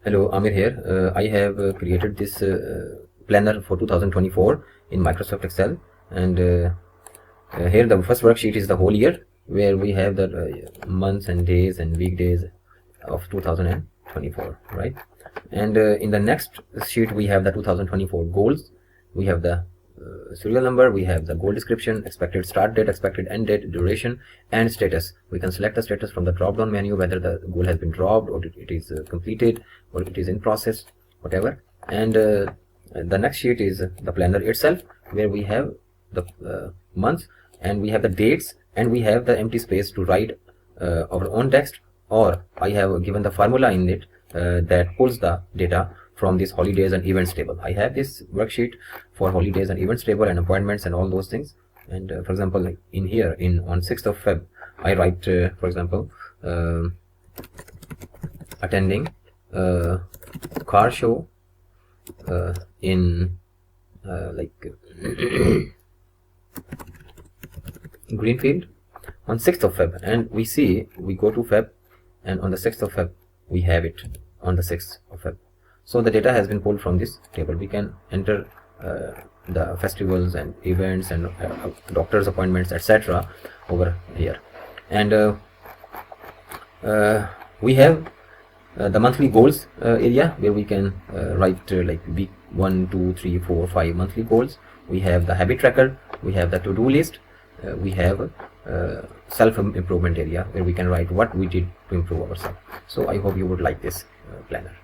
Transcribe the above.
Hello, Amir here. I have created this planner for 2024 in Microsoft Excel, and here the first worksheet is the whole year, where we have the months and days and weekdays of 2024, right? And in the next sheet we have the 2024 goals. We have the serial number, we have the goal description, expected start date, expected end date, duration, and status. We can select the status from the drop down menu, whether the goal has been dropped or it is completed or it is in process, whatever. And the next sheet is the planner itself, where we have the months, and we have the dates, and we have the empty space to write our own text, or I have given the formula in it that pulls the data from this holidays and events table. I have this worksheet for holidays and events table and appointments and all those things. And for example, like in here, on 6th of Feb, I write, for example, attending car show in Greenfield on 6th of Feb, and we go to Feb, and on the 6th of Feb we have it on the 6th of Feb. So the data has been pulled from this table. We can enter the festivals and events and doctor's appointments, etc. over here. And we have the monthly goals area, where we can write like week 1, 2, 3, 4, 5 monthly goals. We have the habit tracker, we have the to-do list, we have self-improvement area, where we can write what we did to improve ourselves. So I hope you would like this planner.